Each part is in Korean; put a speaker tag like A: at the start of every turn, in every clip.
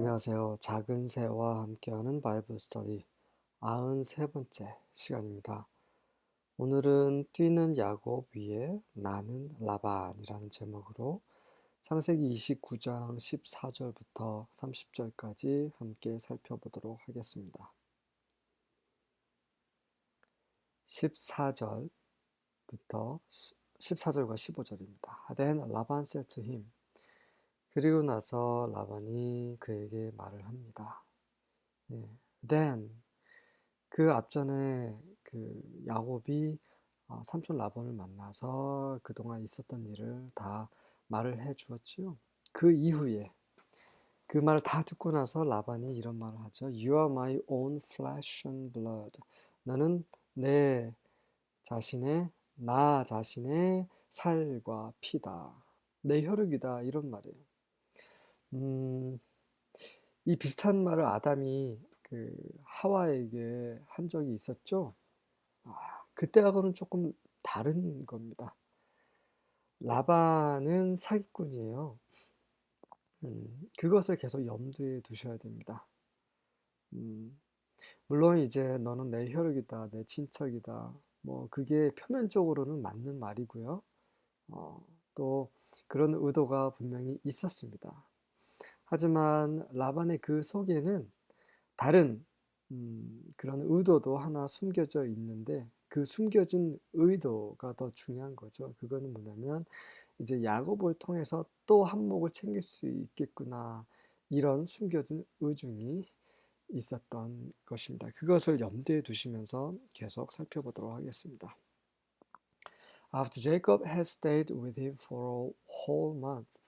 A: 안녕하세요. 작은 새와 함께하는 바이블 스터디 93번째 시간입니다. 오늘은 뛰는 야곱 위에 나는 라반이라는 제목으로 창세기 29장 14절부터 30절까지 함께 살펴보도록 하겠습니다. 14절부터 14절과 15절입니다. Then Laban said to him. 그리고 나서 라반이 그에게 말을 합니다. Then 그 앞전에 그 야곱이 삼촌 라반을 만나서 그동안 있었던 일을 다 말을 해 주었지요. 그 이후에 그 말을 다 듣고 나서 라반이 이런 말을 하죠. You are my own flesh and blood. 너는 나 자신의 살과 피다. 내 혈육이다. 이런 말이에요. 음, 이 비슷한 말을 아담이 그 하와에게 한 적이 있었죠. 그때하고는 조금 다른 겁니다. 라반은 사기꾼이에요. 그것을 계속 염두에 두셔야 됩니다. 물론 이제 너는 내 혈육이다, 내 친척이다. 뭐 그게 표면적으로는 맞는 말이고요. 또 그런 의도가 분명히 있었습니다. 하지만 라반의 그 속에는 다른 그런 의도도 하나 숨겨져 있는데 그 숨겨진 의도가 더 중요한 거죠. 그거는 뭐냐면 이제 야곱을 통해서 또 한몫을 챙길 수 있겠구나 이런 숨겨진 의중이 있었던 것입니다. 그것을 염두에 두시면서 계속 살펴보도록 하겠습니다. After Jacob had stayed with him for a whole month,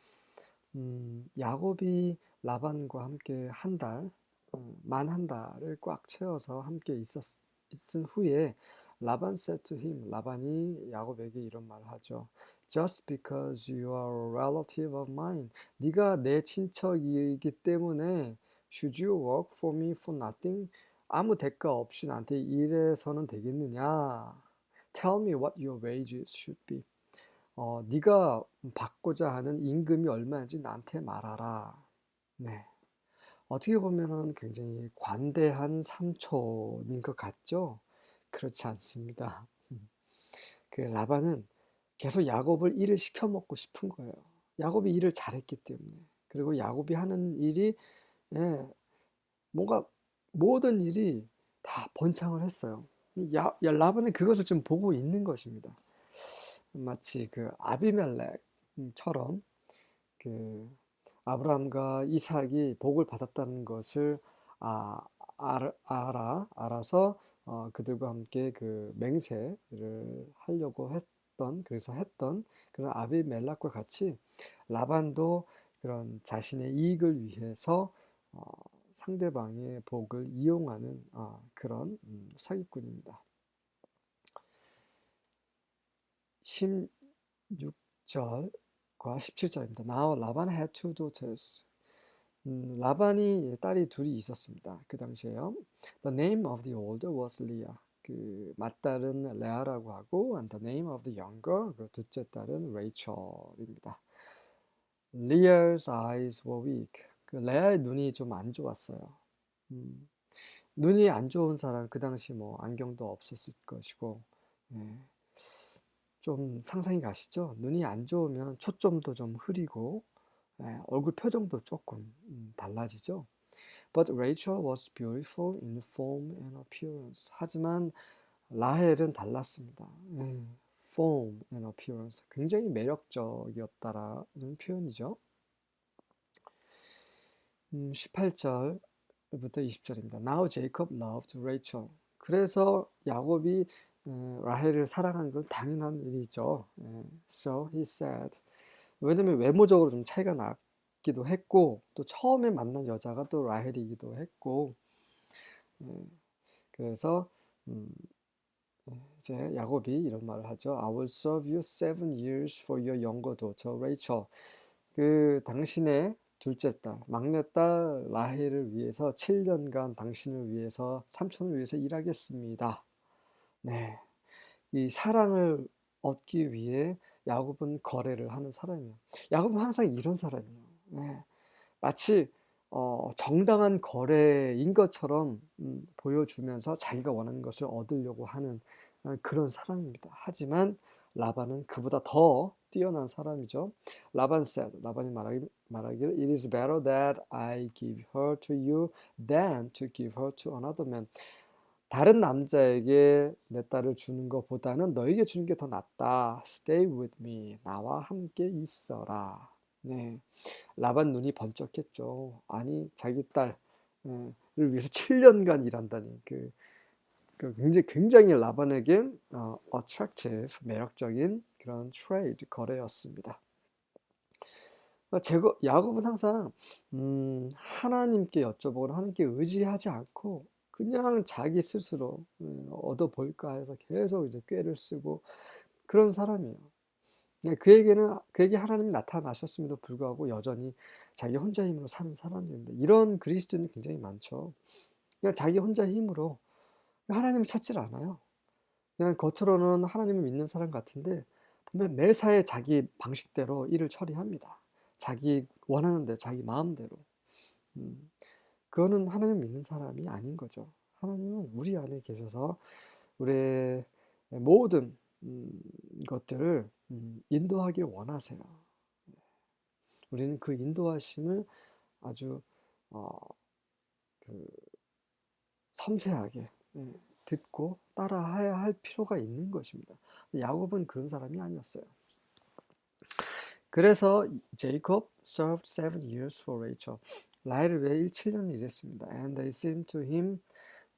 A: 야곱이 라반과 함께 만 한 달을 꽉 채워서 함께 있은 후에 라반 said to him, 라반이 야곱에게 이런 말을 하죠. Just because you are a relative of mine, 네가 내 친척이기 때문에 should you work for me for nothing? 아무 대가 없이 나한테 일해서는 되겠느냐? Tell me what your wages should be. 네가 받고자 하는 임금이 얼마인지 나한테 말하라. 네. 어떻게 보면은 굉장히 관대한 삼촌인 것 같죠? 그렇지 않습니다. 그 라반은 계속 야곱을 일을 시켜 먹고 싶은 거예요. 야곱이 일을 잘했기 때문에. 그리고 야곱이 하는 일이 뭔가 모든 일이 다 번창을 했어요. 라반은 그것을 좀 보고 있는 것입니다. 마치 그 아비멜렉처럼 그 아브라함과 이삭이 복을 받았다는 것을 알아서 그들과 함께 그 맹세를 하려고 그래서 했던 그런 아비멜렉과 같이 라반도 그런 자신의 이익을 위해서 상대방의 복을 이용하는 그런 사기꾼입니다. 16절과 17절입니다. Now Laban had two daughters. 라반이 딸이 둘이 있었습니다. 그 당시에요. The name of the older was Leah. 그 맏딸은 레아라고 하고, and the name of the younger, 그 둘째 딸은 레이첼입니다. Leah's eyes were weak. 그 레아의 눈이 좀 안 좋았어요. 눈이 안 좋은 사람, 그 당시 뭐 안경도 없었을 것이고, 좀 상상이 가시죠? 눈이 안 좋으면 초점도 좀 흐리고, 얼굴 표정도 조금 달라지죠. But Rachel was beautiful in form and appearance. 하지만 라헬은 달랐습니다. form and appearance. 굉장히 매력적이었다라는 표현이죠. 18절부터 20절입니다. Now Jacob loved Rachel. 그래서 야곱이 라헬을 사랑하는 건 당연한 일이죠. So he said. 왜냐면 외모적으로 좀 차이가 났기도 했고 또 처음에 만난 여자가 또 라헬이기도 했고 그래서 이제 야곱이 이런 말을 하죠. I will serve you 7 years for your younger daughter Rachel. 그 당신의 둘째 딸, 막내딸 라헬을 위해서 7년간 당신을 위해서 삼촌을 위해서 일하겠습니다. 네, 이 사랑을 얻기 위해 야곱은 거래를 하는 사람이에요. 야곱은 항상 이런 사람이에요. 마치 정당한 거래인 것처럼 보여주면서 자기가 원하는 것을 얻으려고 하는 그런 사람입니다. 하지만 라반은 그보다 더 뛰어난 사람이죠. 라반 said, 라반이 말하기를 It is better that I give her to you than to give her to another man. 다른 남자에게 내 딸을 주는 것보다는 너에게 주는 게 더 낫다. Stay with me. 나와 함께 있어라. 네. 라반 눈이 번쩍했죠. 아니, 자기 딸을 위해서 7년간 일한다니. 굉장히 라반에겐 attractive, 매력적인 그런 트레이드, 거래였습니다. 야곱은 항상 하나님께 여쭤보거나 하나님께 의지하지 않고 그냥 자기 스스로 얻어볼까 해서 계속 이제 꾀를 쓰고 그런 사람이에요. 그에게 하나님이 나타나셨음에도 불구하고 여전히 자기 혼자 힘으로 사는 사람들인데 이런 그리스도인이 굉장히 많죠. 그냥 자기 혼자 힘으로 하나님을 찾질 않아요. 그냥 겉으로는 하나님을 믿는 사람 같은데 보면 매사에 자기 방식대로 일을 처리합니다. 자기 원하는 대로, 자기 마음대로. 그거는 하나님을 믿는 사람이 아닌 거죠. 하나님은 우리 안에 계셔서 우리의 모든 것들을 인도하길 원하세요. 우리는 그 인도하심을 아주 섬세하게 듣고 따라해야 할 필요가 있는 것입니다. 야곱은 그런 사람이 아니었어요. 그래서 제이콥 served 7 years for Rachel. 라헬을 위해 7년을 일했습니다. And they seemed to him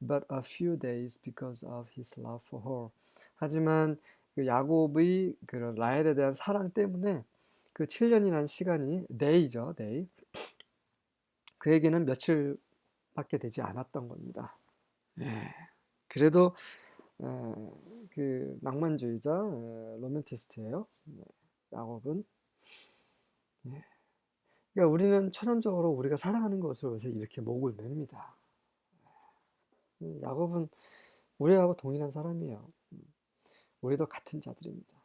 A: but a few days because of his love for her. 하지만 그 야곱의 그 라헬에 대한 사랑 때문에 그 7년이라는 시간이 day죠, day. 그에게는 며칠밖에 되지 않았던 겁니다. 예. 그래도 그 낭만주의자, 로맨티스트예요. 야곱은. 예. 그러니까 우리는 천연적으로 우리가 사랑하는 것을 위해서 이렇게 목을 맵니다. 야곱은 우리하고 동일한 사람이에요. 우리도 같은 자들입니다.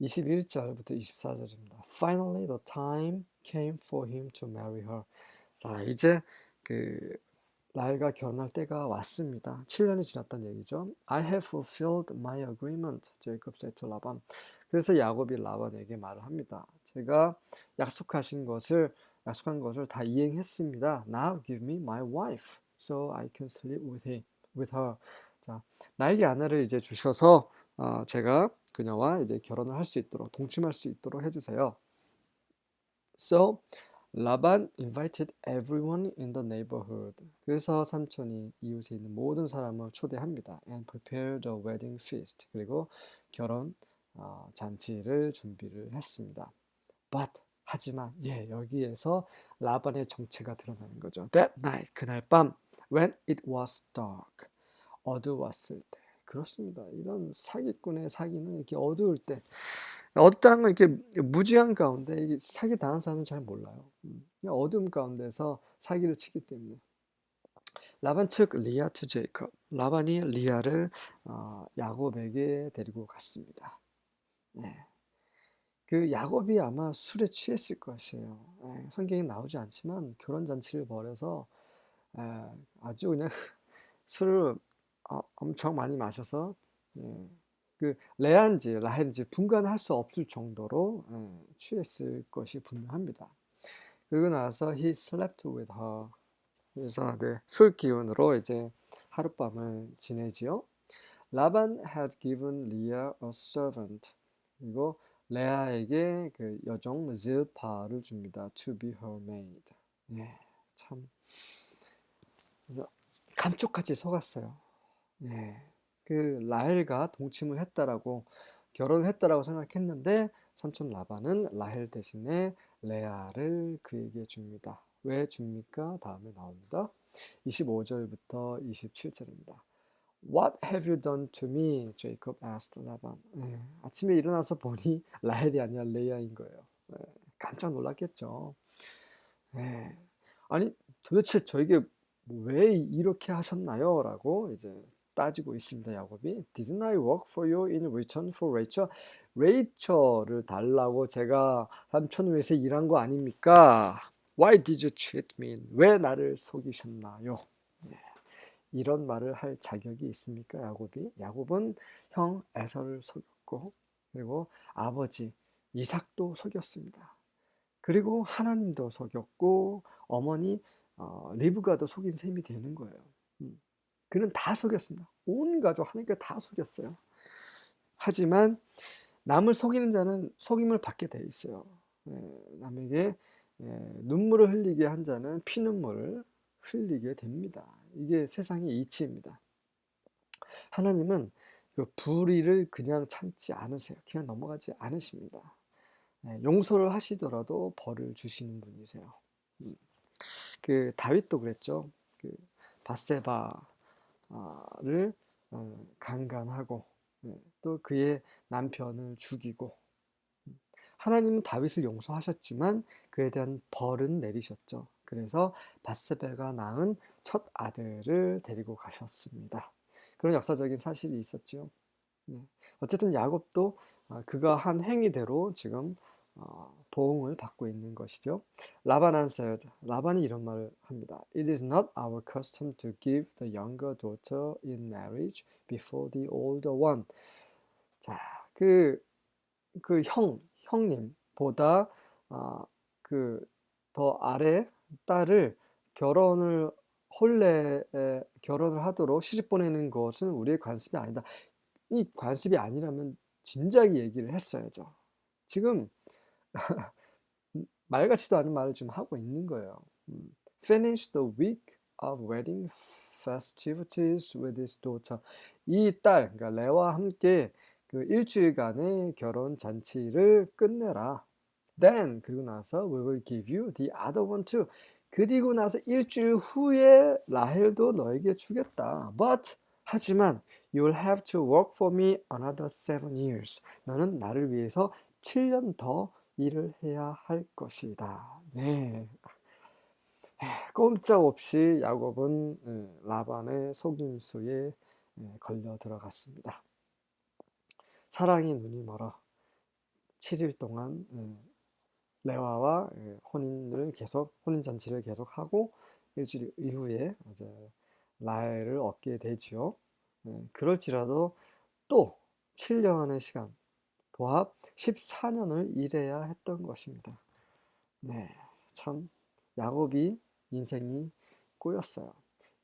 A: 21절부터 24절입니다. Finally, the time came for him to marry her. 자, 이제 라헬과 결혼할 때가 왔습니다. 7년이 지났다는 얘기죠. I have fulfilled my agreement, Jacob said to Laban. 그래서 야곱이 라반에게 말을 합니다. 제가 약속한 것을 다 이행했습니다. Now give me my wife, so I can sleep with her. 자, 나에게 아내를 이제 주셔서 제가 그녀와 이제 결혼을 할 수 있도록 동침할 수 있도록 해주세요. So Laban invited everyone in the neighborhood. 그래서 삼촌이 이웃에 있는 모든 사람을 초대합니다. And prepared a wedding feast. 그리고 결혼 잔치를 준비를 했습니다. But 하지만 여기에서 라반의 정체가 드러나는 거죠. That night 그날 밤 when it was dark 어두웠을 때. 그렇습니다. 이런 사기꾼의 사기는 이렇게 어두울 때 어둡다는 건 이렇게 무지한 가운데 이게 사기 당한 사람은 잘 몰라요. 그냥 어둠 가운데서 사기를 치기 때문에. 라반 took Leah to Jacob. 라반이 리아를 야곱에게 데리고 갔습니다. 네. 그 야곱이 아마 술에 취했을 것이에요. 성경에 나오지 않지만 결혼 잔치를 벌여서 아주 그냥 술을 엄청 많이 마셔서 그 레아인지 라헬인지 분간할 수 없을 정도로 취했을 것이 분명합니다. 그리고 나서 he slept with her. 그래서 술 기운으로 이제 하룻밤을 지내지요. 라반 had given Leah a servant. 그리고 레아에게 그 여종 질파를 줍니다. To be her maid. 참 감쪽같이 속았어요. 그 라헬과 동침을 했다라고 결혼을 했다라고 생각했는데 삼촌 라반은 라헬 대신에 레아를 그에게 줍니다. 왜 줍니까? 다음에 나옵니다. 25절부터 27절입니다. What have you done to me? Jacob asked Laban. 아침에 일어나서 보니 라헬이 아니라 레아인 거예요. 깜짝 놀랐겠죠. 아니 도대체 저에게 왜 이렇게 하셨나요? 라고 이제 따지고 있습니다. 야곱이 Didn't I work for you in return for Rachel? 레이첼을 달라고 제가 삼촌을 위해서 일한 거 아닙니까? Why did you cheat me? 왜 나를 속이셨나요? 네. 이런 말을 할 자격이 있습니까, 야곱이? 야곱은 형 에서를 속였고, 그리고 아버지 이삭도 속였습니다. 그리고 하나님도 속였고, 어머니 리브가도 속인 셈이 되는 거예요. 그는 다 속였습니다. 온 가족 하나님께 다 속였어요. 하지만 남을 속이는 자는 속임을 받게 돼 있어요. 남에게 눈물을 흘리게 한 자는 피눈물을 흘리게 됩니다. 이게 세상의 이치입니다. 하나님은 그 불의를 그냥 참지 않으세요. 그냥 넘어가지 않으십니다. 용서를 하시더라도 벌을 주시는 분이세요. 그 다윗도 그랬죠. 그 바세바를 강간하고 또 그의 남편을 죽이고, 하나님은 다윗을 용서하셨지만 그에 대한 벌은 내리셨죠. 그래서 바세바가 낳은 첫 아들을 데리고 가셨습니다. 그런 역사적인 사실이 있었죠. 어쨌든 야곱도 그가 한 행위대로 지금 보응을 받고 있는 것이죠. 라반 answered, 라반이 이런 말을 합니다. It is not our custom to give the younger daughter in marriage before the older one. 자, 그 형님보다 그 더 아래 딸을 결혼을 하도록 시집 보내는 것은 우리의 관습이 아니다. 이 관습이 아니라면 진작에 얘기를 했어야죠. 지금 말 같지도 않은 말을 지금 하고 있는 거예요. Finish the week of wedding festivities with his daughter. 이 딸, 그러니까 레와 함께 그 일주일간의 결혼 잔치를 끝내라. Then 그리고 나서 we will give you the other one too. 그리고 나서 일주일 후에 라헬도 너에게 주겠다. But 하지만 you will have to work for me another 7 years. 너는 나를 위해서 7년 더 일을 해야 할 것이다. 네. 꼼짝없이 야곱은 라반의 속임수에 걸려 들어갔습니다. 사랑이 눈이 멀어 7일 동안 레와와 혼인 잔치를 계속하고 일주일 이후에 이제 라헬을 얻게 되지요. 그럴지라도 또 7년의 시간, 도합 14년을 일해야 했던 것입니다. 네, 참 야곱이 인생이 꼬였어요.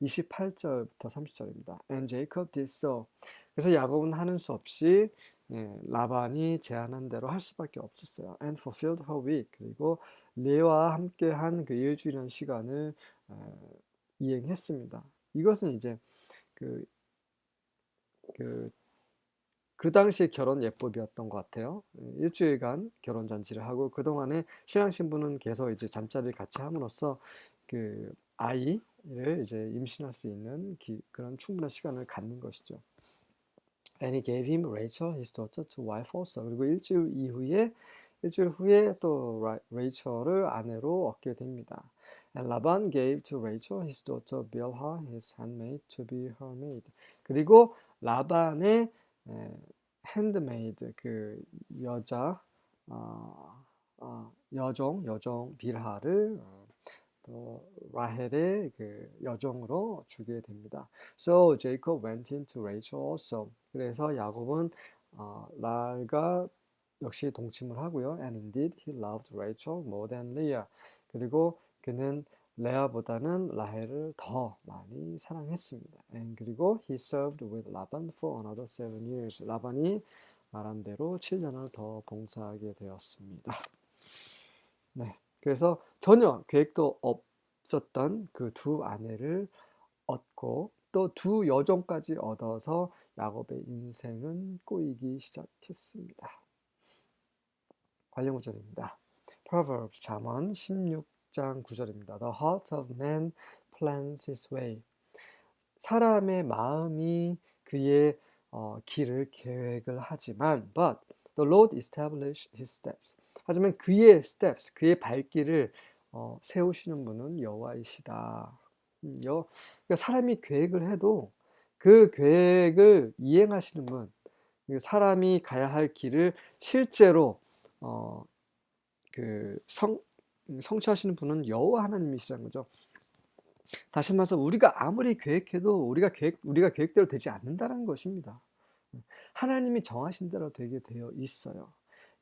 A: 28절부터 30절입니다. And Jacob did so. 그래서 야곱은 하는 수 없이 라반이 제안한 대로 할 수밖에 없었어요. And fulfilled her week. 그리고 레아와 함께한 그 일주일의 시간을 이행했습니다. 이것은 이제 그 당시의 결혼 예법이었던 것 같아요. 일주일간 결혼 잔치를 하고 그동안에 신랑 신부는 계속 이제 잠자리를 같이 함으로써 그 아이를 이제 임신할 수 있는 그런 충분한 시간을 갖는 것이죠. And he gave him Rachel, his daughter, to wife also. 그리고 일주일 후에 또 레이첼을 아내로 얻게 됩니다. And Laban gave to Rachel his daughter Bilhah, his handmaid, to be her maid. 그리고 라반의 핸드메이드, 그 여자 여종 빌하를 또 라헬의 그 여종으로 주게 됩니다. So Jacob went into Rachel also. 그래서 야곱은 라헬과 역시 동침을 하고요. And indeed he loved Rachel more than Leah. 그리고 그는 레아보다는 라헬을 더 많이 사랑했습니다. 그리고 he served with Laban for another 7 years. 라반이 말한 대로 7년을 더 봉사하게 되었습니다. 네, 그래서 전혀 계획도 없었던 그 두 아내를 얻고 또 두 여종까지 얻어서 야곱의 인생은 꼬이기 시작했습니다. 관련 구절입니다. Proverbs 잠언 16장 9절입니다. The heart of man plans his way. 사람의 마음이 그의 길을 계획을 하지만 but the Lord established his steps. 하지만 그의 steps, 그의 발길을 세우시는 분은 여호와이시다. 그러니까 사람이 계획을 해도 그 계획을 이행하시는 분, 사람이 가야 할 길을 실제로 성취하시는 분은 여호와 하나님이시라는 거죠. 다시 말해서 우리가 아무리 계획해도 우리가 계획대로 되지 않는다는 것입니다. 하나님이 정하신 대로 되게 되어 있어요.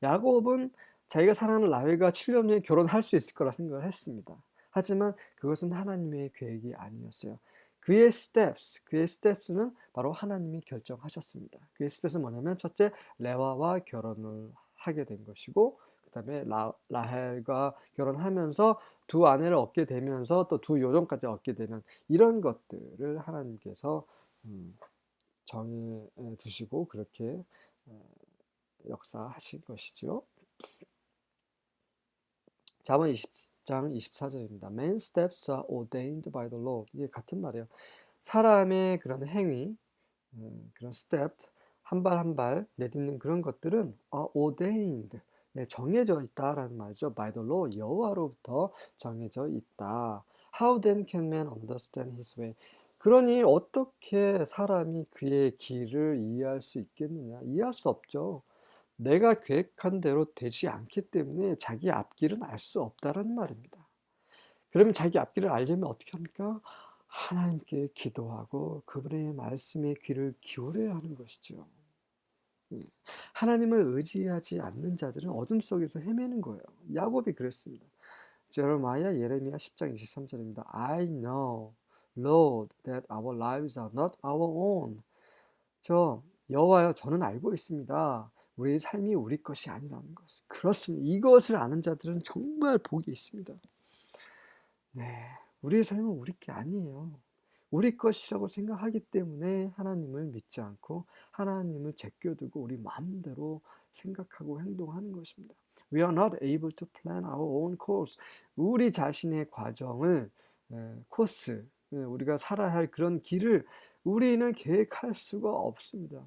A: 야곱은 자기가 사랑하는 라헬과 7년 후에 결혼할 수 있을 거라 생각을 했습니다. 하지만 그것은 하나님의 계획이 아니었어요. 그의 스텝스는 바로 하나님이 결정하셨습니다. 그의 스텝스는 뭐냐면 첫째, 레와와 결혼을 하게 된 것이고, 그 다음에 라헬과 결혼하면서 두 아내를 얻게 되면서 또 두 요정까지 얻게 되는 이런 것들을 하나님께서 정해 두시고 그렇게 역사하신 것이죠. 잠언 20장 24절입니다. Man's steps are ordained by the Lord. 이게 같은 말이에요. 사람의 그런 행위, 그런 step, 한 발 한 발 내딛는 그런 것들은 ordained, 정해져 있다라는 말이죠. by the Lord, 여호와로부터 정해져 있다. How then can man understand his way? 그러니 어떻게 사람이 그의 길을 이해할 수 있겠느냐? 이해할 수 없죠. 내가 계획한 대로 되지 않기 때문에 자기 앞길은 알 수 없다라는 말입니다. 그러면 자기 앞길을 알려면 어떻게 합니까? 하나님께 기도하고 그분의 말씀에 귀를 기울여야 하는 것이죠. 하나님을 의지하지 않는 자들은 어둠 속에서 헤매는 거예요. 야곱이 그랬습니다. 예레미야 10장 23절입니다. I know, Lord, that our lives are not our own. 여호와여, 저는 알고 있습니다. 우리의 삶이 우리 것이 아니라는 것을. 그렇습니다. 이것을 아는 자들은 정말 복이 있습니다. 네, 우리의 삶은 우리 게 아니에요. 우리 것이라고 생각하기 때문에 하나님을 믿지 않고 하나님을 제껴두고 우리 마음대로 생각하고 행동하는 것입니다. We are not able to plan our own course. 우리 자신의 과정을, 코스, 우리가 살아야 할 그런 길을 우리는 계획할 수가 없습니다.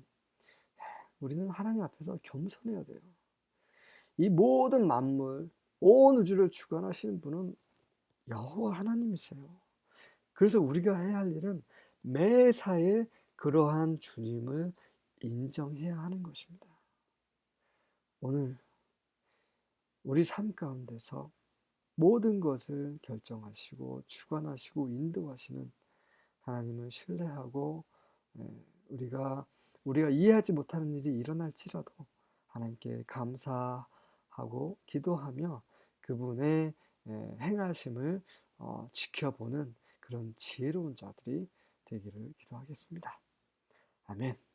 A: 우리는 하나님 앞에서 겸손해야 돼요. 이 모든 만물, 온 우주를 주관하시는 분은 여호와 하나님이세요. 그래서 우리가 해야 할 일은 매사에 그러한 주님을 인정해야 하는 것입니다. 오늘 우리 삶 가운데서 모든 것을 결정하시고 주관하시고 인도하시는 하나님을 신뢰하고, 우리가 이해하지 못하는 일이 일어날지라도 하나님께 감사하고 기도하며 그분의 행하심을 지켜보는 그런 지혜로운 자들이 되기를 기도하겠습니다. 아멘.